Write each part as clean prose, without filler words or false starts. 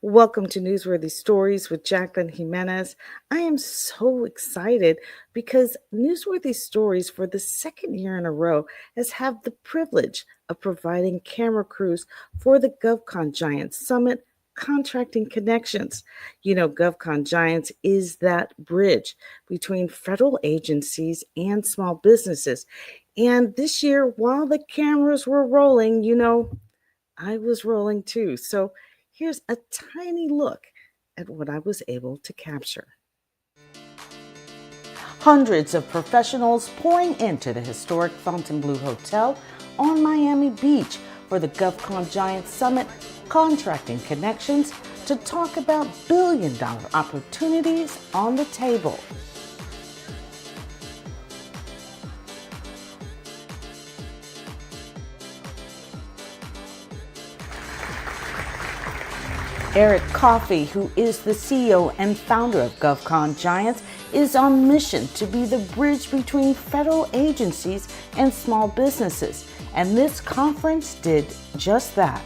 Welcome to Newsworthy Stories with Jacqueline Jimenez. I am so excited because Newsworthy Stories for the second year in a row has had the privilege of providing camera crews for the GovCon Giants Summit Contracting Connections. You know, GovCon Giants is that bridge between federal agencies and small businesses. And this year, while the cameras were rolling, I was rolling too. So here's a tiny look at what I was able to capture. Hundreds of professionals pouring into the historic Fontainebleau Hotel on Miami Beach for the GovCon Giants Summit Contracting Connections to talk about billion-dollar opportunities on the table. Eric Coffey, who is the CEO and founder of GovCon Giants, is on mission to be the bridge between federal agencies and small businesses. And this conference did just that.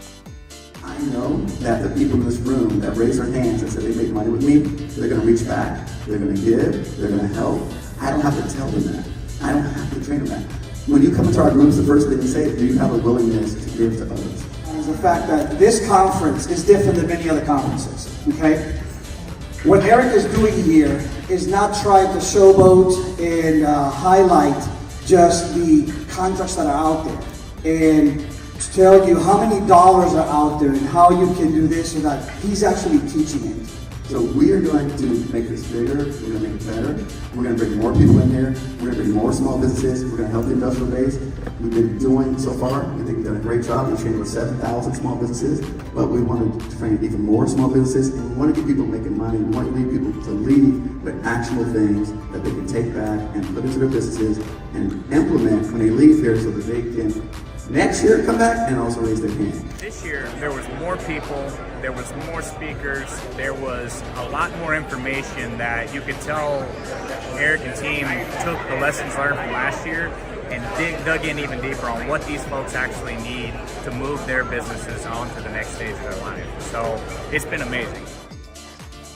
I know that the people in this room that raise their hands and say they make money with me, they're going to reach back, they're going to give, they're going to help. I don't have to tell them that. I don't have to train them that. When you come into our groups, the first thing you say is, do you have a willingness to give to others? Is the fact that this conference is different than many other conferences, okay? What Eric is doing here is not trying to showboat and highlight just the contracts that are out there and to tell you how many dollars are out there and how you can do this or that. He's actually teaching it. So we are going to make this bigger, we're going to make it better, we're going to bring more people in here, we're going to bring more small businesses, we're going to help the industrial base. We've been doing so far, I think we've done a great job. We've trained over 7,000 small businesses, but we want to train even more small businesses, and we want to get people making money. We want to leave people to leave with actionable things that they can take back and put into their businesses and implement when they leave here so that they can next year come back and also raise their hand. This year there was more people, there was more speakers, there was a lot more information that you could tell Eric and team took the lessons learned from last year and dug in even deeper on what these folks actually need to move their businesses on to the next stage of their life. So it's been amazing.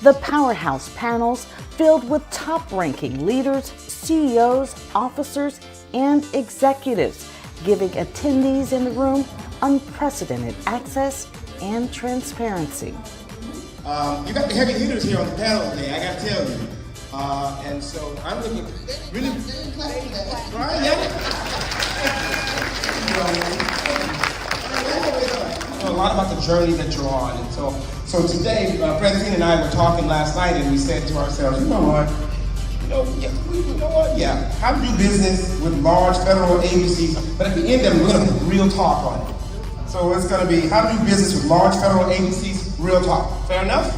The Powerhouse panels filled with top-ranking leaders, CEOs, officers, and executives, giving attendees in the room unprecedented access and transparency. You got the heavy hitters here on the panel today, I gotta tell you. And so I'm looking really, right? Yeah. A lot about the journey that you're on. And so today, Francine and I were talking last night, and we said to ourselves, you know what? Yeah, how to do business with large federal agencies, but at the end of it, we're going to put real talk on it. So it's going to be how to do business with large federal agencies, real talk. Fair enough?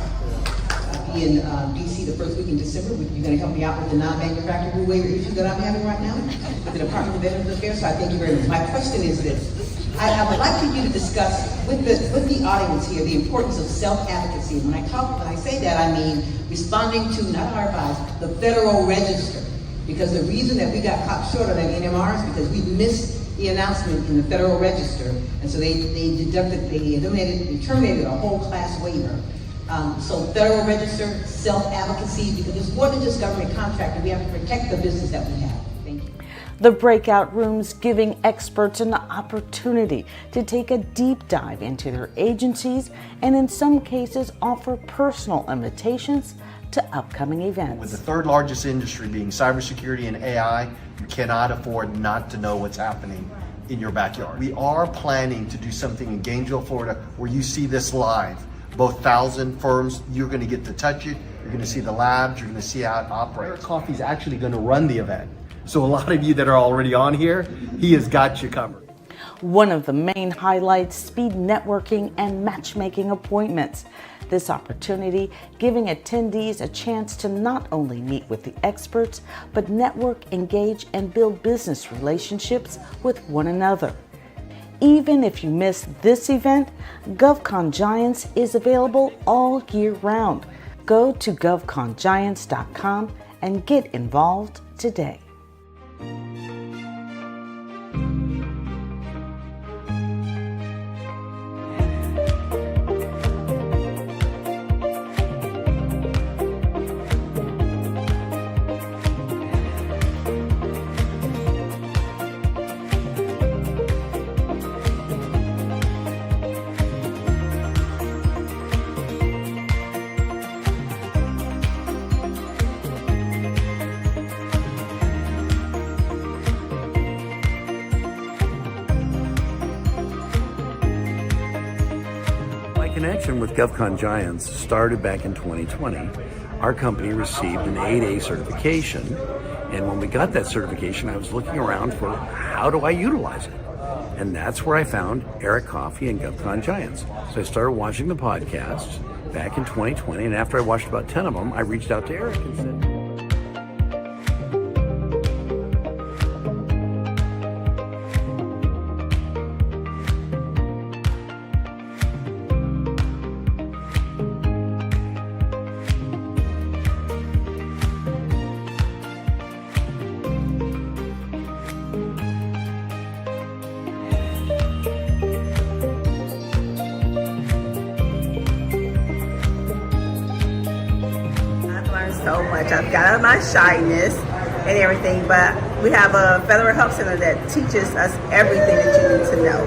Be in DC the first week in December. You're going to help me out with the non-manufacturing waiver issue that I'm having right now with the Department of Veterans Affairs. So I thank you very much. My question is this. I would like for you to discuss with the audience here the importance of self-advocacy. When I say that, I mean responding to, not our advice, the Federal Register. Because the reason that we got caught short on that NMR is because we missed the announcement in the Federal Register. And so they terminated a whole class waiver. So Federal Register, self-advocacy, because it's more than just government contracting. We have to protect the business that we have. Thank you. The breakout rooms giving experts an opportunity to take a deep dive into their agencies and in some cases offer personal invitations to upcoming events. With the third largest industry being cybersecurity and AI, you cannot afford not to know what's happening in your backyard. We are planning to do something in Gainesville, Florida, where you see this live. Both 1,000 firms, you're going to get to touch it, you're going to see the labs, you're going to see how it operates. Eric Coffey's actually going to run the event. So a lot of you that are already on here, he has got you covered. One of the main highlights, speed networking and matchmaking appointments. This opportunity giving attendees a chance to not only meet with the experts, but network, engage, and build business relationships with one another. Even if you missed this event, GovCon Giants is available all year round. Go to govcongiants.com and get involved today. program with GovCon Giants started back in 2020. Our company received an 8A certification, and when we got that certification, I was looking around for how do I utilize it? And that's where I found Eric Coffey and GovCon Giants. So I started watching the podcasts back in 2020, and after I watched about 10 of them, I reached out to Eric and said, so much. I've got out of my shyness and everything, but we have a federal help center that teaches us everything that you need to know.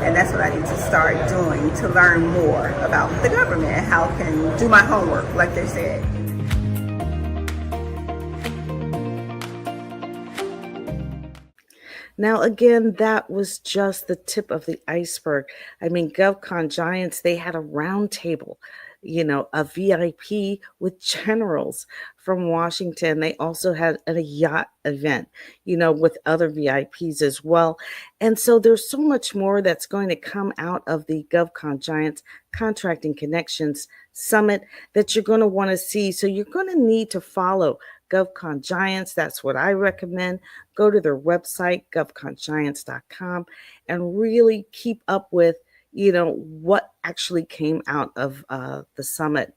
And that's what I need to start doing to learn more about the government and how I can do my homework, like they said. Now, again, that was just the tip of the iceberg. I mean, GovCon Giants, they had a round table, a VIP with generals from Washington. They also had a yacht event, with other VIPs as well. And so there's so much more that's going to come out of the GovCon Giants Contracting Connections Summit that you're going to want to see. So you're going to need to follow GovCon Giants. That's what I recommend. Go to their website, govcongiants.com, and really keep up with what actually came out of the summit.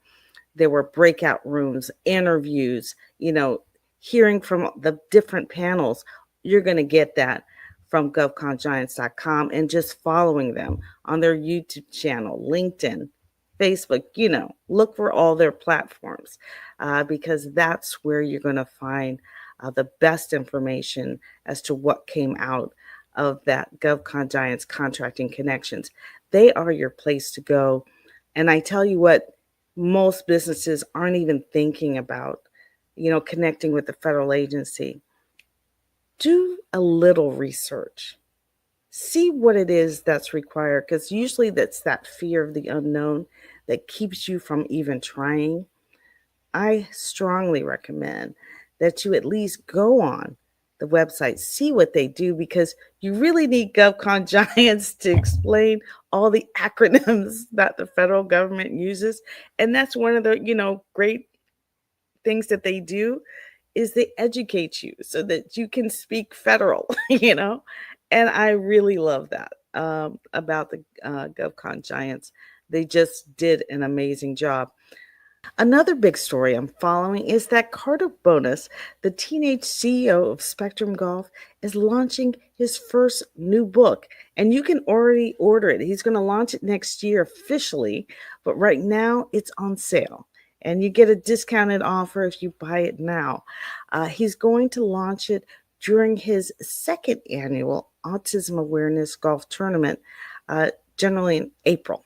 There were breakout rooms, interviews, hearing from the different panels. You're going to get that from govcongiants.com and just following them on their YouTube channel, LinkedIn, Facebook, look for all their platforms because that's where you're going to find the best information as to what came out of that GovCon Giants Contracting Connections. They are your place to go. And I tell you what, most businesses aren't even thinking about, connecting with the federal agency. Do a little research. See what it is that's required, because usually that's that fear of the unknown that keeps you from even trying. I strongly recommend that you at least go on the website, see what they do, because you really need GovCon Giants to explain all the acronyms that the federal government uses. And that's one of the, great things that they do is they educate you so that you can speak federal, and I really love that about the GovCon Giants. They just did an amazing job. Another big story I'm following is that Carter Bonus, the teenage CEO of Spectrum Golf, is launching his first new book, and you can already order it. He's going to launch it next year officially, but right now it's on sale, and you get a discounted offer if you buy it now. He's going to launch it during his second annual Autism Awareness Golf Tournament, generally in April.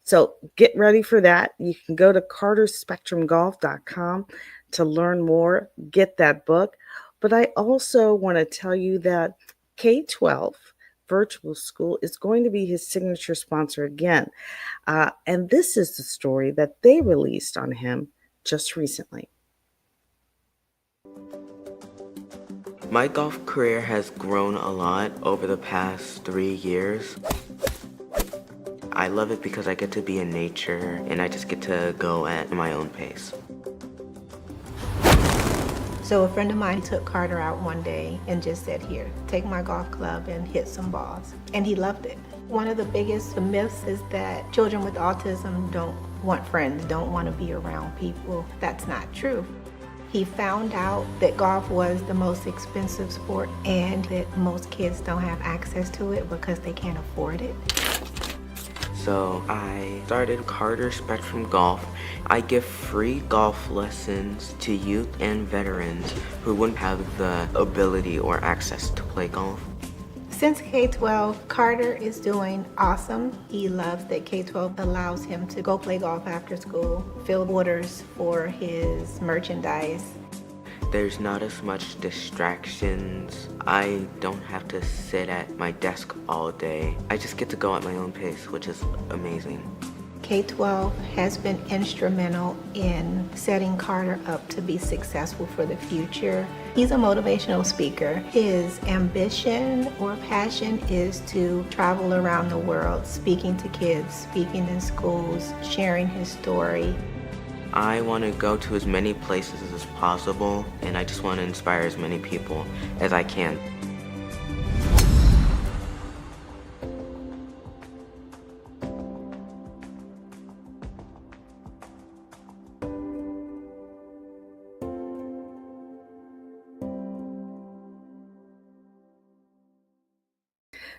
So get ready for that. You can go to carterspectrumgolf.com to learn more, get that book. But I also want to tell you that K-12 Virtual School is going to be his signature sponsor again. And this is the story that they released on him just recently. My golf career has grown a lot over the past 3 years. I love it because I get to be in nature and I just get to go at my own pace. So a friend of mine took Carter out one day and just said, "Here, take my golf club and hit some balls." And he loved it. One of the biggest myths is that children with autism don't want friends, don't want to be around people. That's not true. He found out that golf was the most expensive sport and that most kids don't have access to it because they can't afford it. So I started Carter Spectrum Golf. I give free golf lessons to youth and veterans who wouldn't have the ability or access to play golf. Since K-12, Carter is doing awesome. He loves that K-12 allows him to go play golf after school, fill orders for his merchandise. There's not as much distractions. I don't have to sit at my desk all day. I just get to go at my own pace, which is amazing. K-12 has been instrumental in setting Carter up to be successful for the future. He's a motivational speaker. His ambition or passion is to travel around the world, speaking to kids, speaking in schools, sharing his story. I want to go to as many places as possible, and I just want to inspire as many people as I can.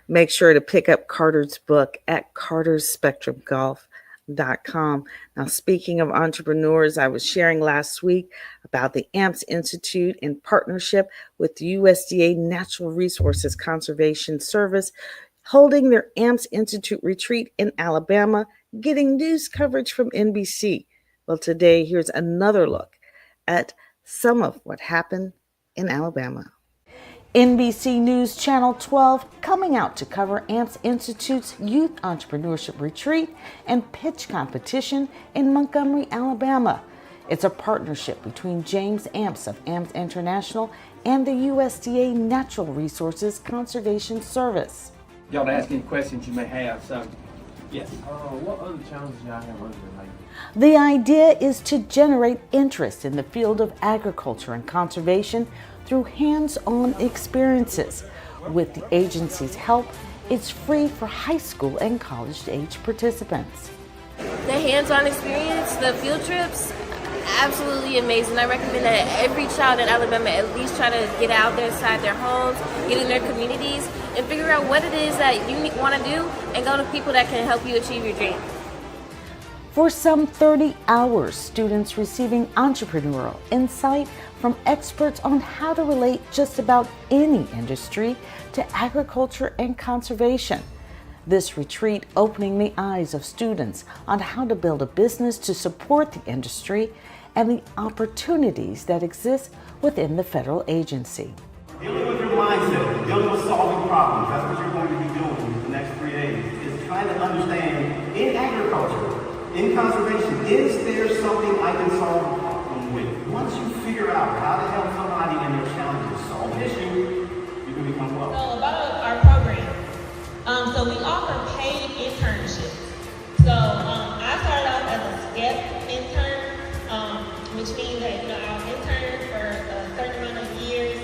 Make sure to pick up Carter's book at carterspectrumgolf.com. Now, speaking of entrepreneurs, I was sharing last week about the AMPS Institute in partnership with the USDA Natural Resources Conservation Service holding their AMPS Institute retreat in Alabama, getting news coverage from NBC. Well, today, here's another look at some of what happened in Alabama. NBC News Channel 12 coming out to cover AMPS Institute's Youth Entrepreneurship Retreat and Pitch Competition in Montgomery, Alabama. It's a partnership between James AMPS of AMPS International and the USDA Natural Resources Conservation Service. Y'all to ask any questions you may have, so yes. What other challenges y'all have other than like? The idea is to generate interest in the field of agriculture and conservation through hands-on experiences. With the agency's help, it's free for high school and college-age participants. The hands-on experience, the field trips, absolutely amazing. I recommend that every child in Alabama at least try to get out there inside their homes, get in their communities, and figure out what it is that you want to do and go to people that can help you achieve your dream. For some 30 hours, students receiving entrepreneurial insight from experts on how to relate just about any industry to agriculture and conservation. This retreat opening the eyes of students on how to build a business to support the industry and the opportunities that exist within the federal agency. Dealing with your mindset, dealing with solving problems, that's what you're going to be doing the next 3 days, is trying to understand in agriculture, in conservation, is there something I can solve a problem with? Once you figure out how to help somebody in their challenges solve an issue, you can become well. So about our program, so we offer paid internships. So I started off as a STEP intern, which means that I'll intern for a certain amount of years,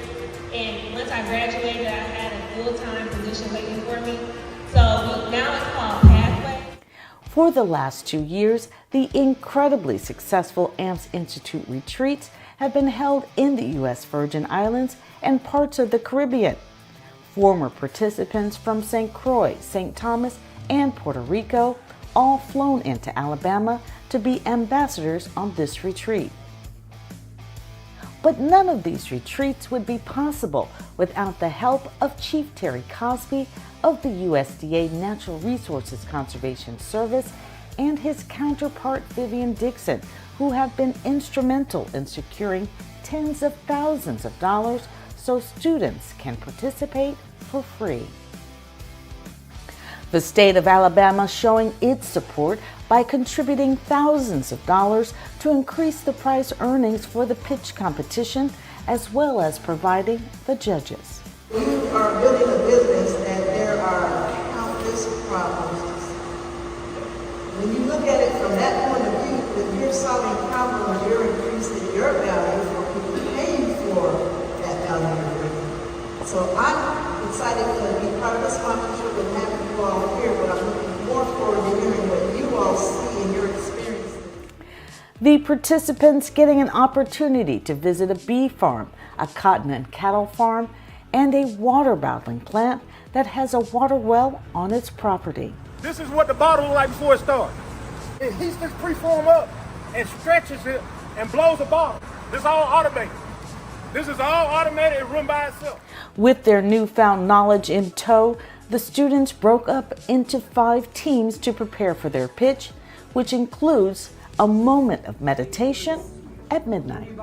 and once I graduated, I had a full-time position waiting for me. So now it's called Pathway. For the last 2 years, the incredibly successful AMPS Institute retreats have been held in the U.S. Virgin Islands and parts of the Caribbean. Former participants from St. Croix, St. Thomas, and Puerto Rico all flown into Alabama to be ambassadors on this retreat. But none of these retreats would be possible without the help of Chief Terry Cosby of the USDA Natural Resources Conservation Service and his counterpart Vivian Dixon, who have been instrumental in securing tens of thousands of dollars so students can participate for free. The state of Alabama showing its support by contributing thousands of dollars to increase the prize earnings for the pitch competition, as well as providing the judges. You are building a business that there are countless problems. When you look at it from that point of view, when you're solving problems, you're increasing your value for people paying for that value. So I'm excited to be part of the sponsorship and have you all here, but I'm looking more forward to hearing what you all see in your experience. The participants getting an opportunity to visit a bee farm, a cotton and cattle farm, and a water bottling plant that has a water well on its property. This is what the bottle looks like before it starts. He sticks preform up and stretches it and blows a bottle. This is all automated. This is all automated and run by itself. With their newfound knowledge in tow, the students broke up into 5 teams to prepare for their pitch, which includes a moment of meditation at midnight.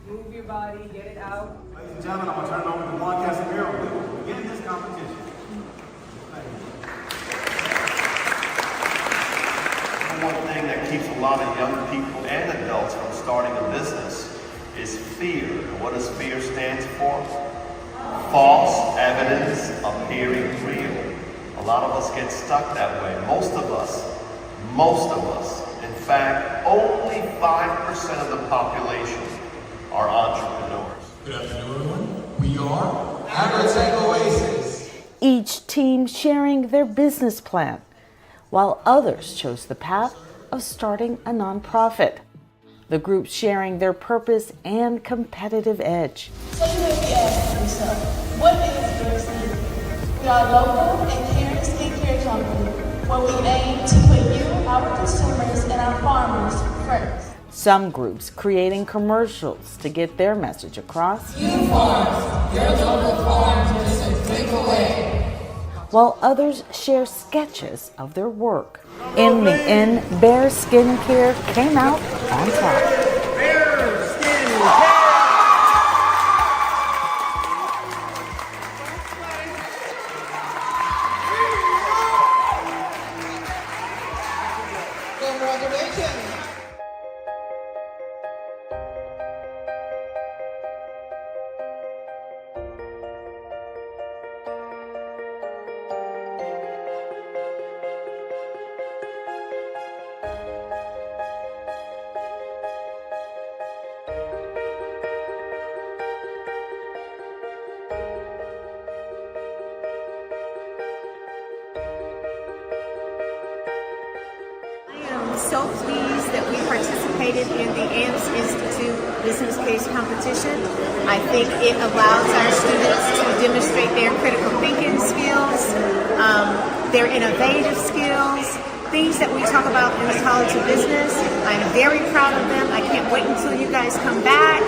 Move your body, get it out. Ladies and gentlemen, I'm going to turn it over to Juan Casimiro, who will begin this competition. keeps a lot of young people and adults from starting a business is fear. And what does fear stand for? False evidence appearing real. A lot of us get stuck that way. Most of us. In fact, only 5% of the population are entrepreneurs. Good afternoon, everyone. We are Agritech Oasis. Each team sharing their business plan, while others chose the path of starting a nonprofit. The groups sharing their purpose and competitive edge. So you may be asking yourself, what is Bear? We are a local and caring skincare company where we aim to put you, our consumers, and our farmers first. Some groups creating commercials to get their message across. You farms, your local farm just a click away. While others share sketches of their work. In the end, Bear Skincare came out on top. So pleased that we participated in the AMS Institute Business Case Competition. I think it allows our students to demonstrate their critical thinking skills, their innovative skills, things that we talk about in the College of Business. I'm very proud of them. I can't wait until you guys come back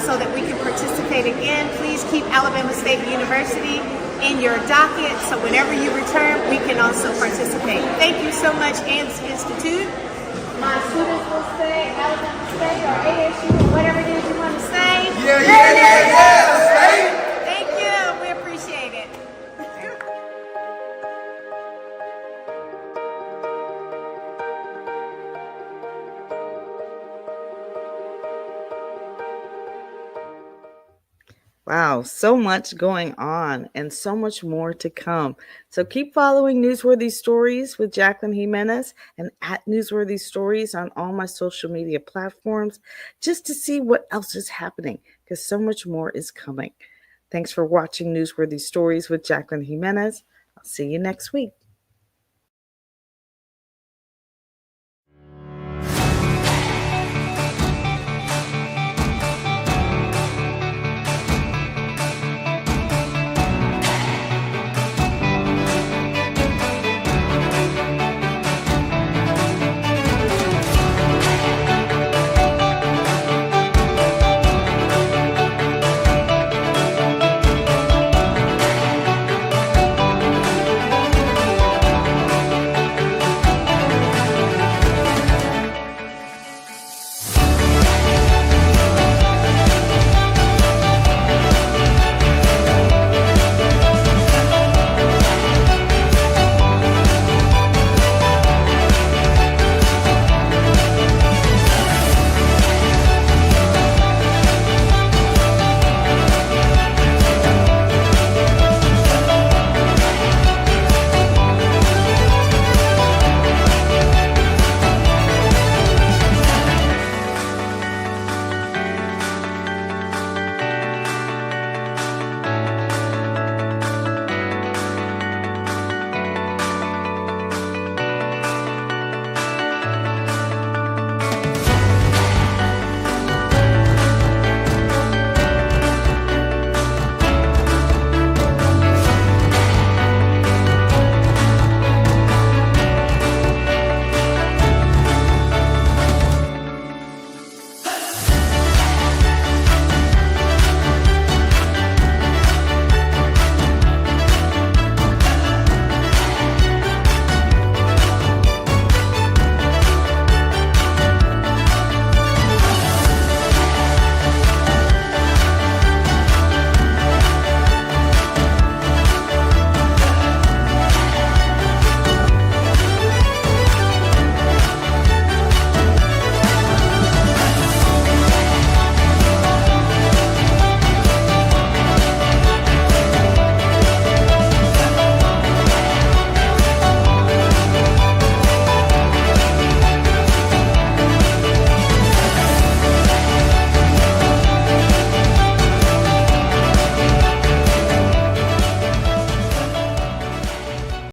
so that we can participate again. Please keep Alabama State University in your docket, so whenever you return, we can also participate. Thank you so much, AMS Institute. My students will say Alabama State or ASU or whatever it is you want to say. Yeah, State! Thank you, we appreciate it. Wow, so much going on and so much more to come. So keep following Newsworthy Stories with Jacqueline Jimenez and at Newsworthy Stories on all my social media platforms just to see what else is happening because so much more is coming. Thanks for watching Newsworthy Stories with Jacqueline Jimenez. I'll see you next week.